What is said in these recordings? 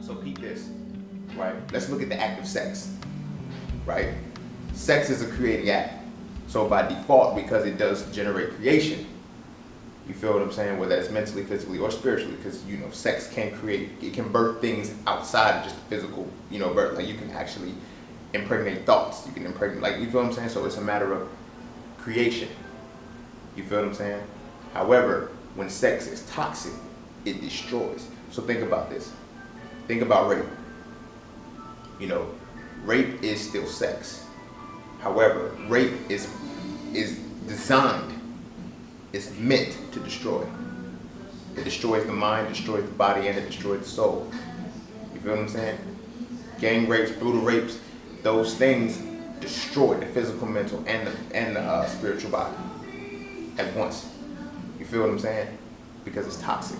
So peep this, right? Let's look at the act of sex, right? Sex is a creating act. So by default, because it does generate creation, you feel what I'm saying? Whether that's mentally, physically, or spiritually, because, you know, sex can create, it can birth things outside of just the physical, you know, birth. Like, you can actually impregnate thoughts. You can impregnate, like, you feel what I'm saying? So it's a matter of creation. You feel what I'm saying? However, when sex is toxic, it destroys. So think about this. Think about rape. You know, rape is still sex. However, rape is designed, it's meant to destroy. It destroys the mind, destroys the body, and it destroys the soul. You feel what I'm saying? Gang rapes, brutal rapes, those things destroy the physical, mental, and the spiritual body at once. You feel what I'm saying? Because it's toxic.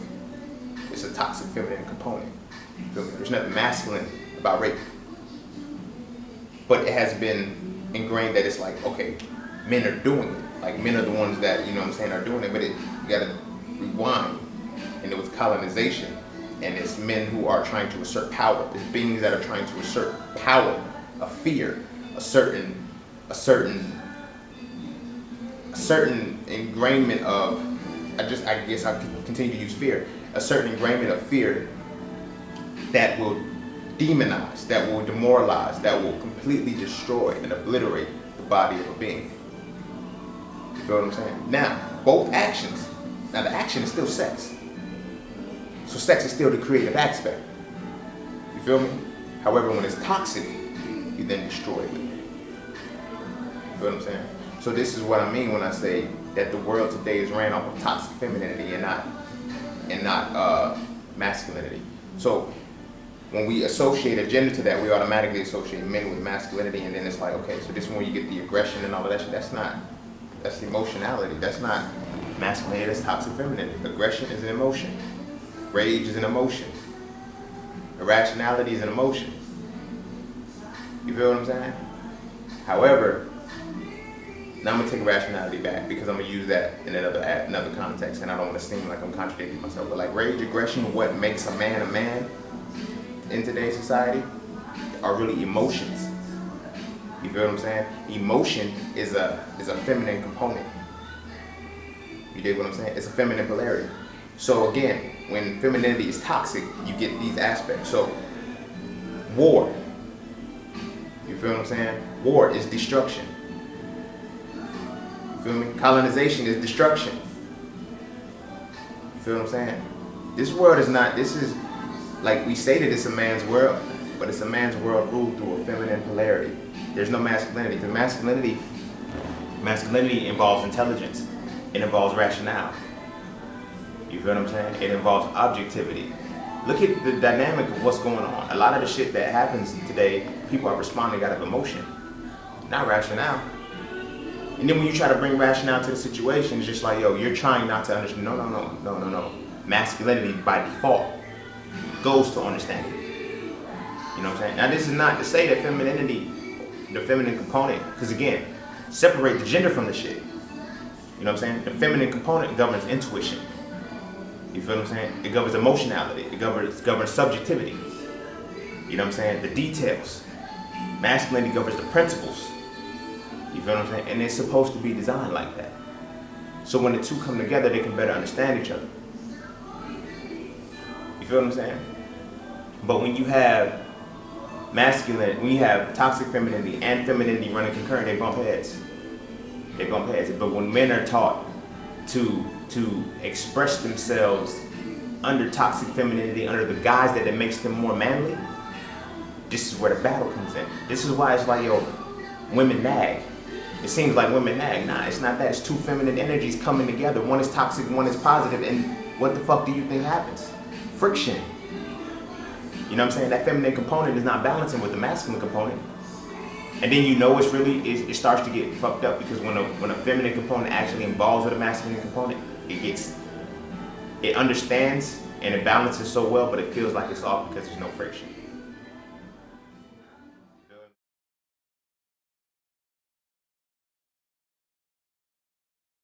It's a toxic feminine component. You feel me? There's nothing masculine about rape. But it has been ingrained that it's like, okay, men are doing it. Like, men are the ones that, you know what I'm saying, are doing it. But you gotta rewind. And it was colonization. And it's men who are trying to assert power. It's beings that are trying to assert power, a fear, a certain ingrainment of, I guess I continue to use fear, a certain ingrainment of fear that will demonize, that will demoralize, that will completely destroy and obliterate the body of a being. You feel what I'm saying? Now, both actions, now the action is still sex. So sex is still the creative aspect. You feel me? However, when it's toxic, you then destroy it. You feel what I'm saying? So this is what I mean when I say that the world today is ran off of toxic femininity and not masculinity. So when we associate a gender to that, we automatically associate men with masculinity, and then it's like, okay, so this is when you get the aggression and all of that shit. That's emotionality. That's not masculinity, that's toxic femininity. Aggression is an emotion. Rage is an emotion. Irrationality is an emotion. You feel what I'm saying? However, now I'm gonna take rationality back because I'm gonna use that in another context, and I don't want to seem like I'm contradicting myself. But like rage, aggression, what makes a man in today's society are really emotions. You feel what I'm saying? Emotion is a feminine component. You dig what I'm saying? It's a feminine polarity. So again, when femininity is toxic, you get these aspects. So war. You feel what I'm saying? War is destruction. You feel me? Colonization is destruction. You feel what I'm saying? This world is not, this is, like we say that it's a man's world, but it's a man's world ruled through a feminine polarity. There's no masculinity. Because masculinity involves intelligence. It involves rationale. You feel what I'm saying? It involves objectivity. Look at the dynamic of what's going on. A lot of the shit that happens today, people are responding out of emotion, not rationale. And then when you try to bring rationale to the situation, it's just like, yo, you're trying not to understand. No. Masculinity by default goes to understanding. You know what I'm saying? Now, this is not to say that femininity, the feminine component, because again, separate the gender from the shit. You know what I'm saying? The feminine component governs intuition. You feel what I'm saying? It governs emotionality. It governs subjectivity. You know what I'm saying? The details. Masculinity governs the principles. You feel what I'm saying? And it's supposed to be designed like that. So when the two come together, they can better understand each other. You feel what I'm saying? But when you have when you have toxic femininity and femininity running concurrent, they bump heads. They bump heads. But when men are taught to express themselves under toxic femininity, under the guise that it makes them more manly, this is where the battle comes in. This is why it's like, yo, women nag. It seems like women nag. Nah, it's not that. It's two feminine energies coming together. One is toxic, one is positive, and what the fuck do you think happens? Friction. You know what I'm saying? That feminine component is not balancing with the masculine component. And then you know it starts to get fucked up, because when a feminine component actually involves with a masculine component, it understands and it balances so well, but it feels like it's off because there's no friction.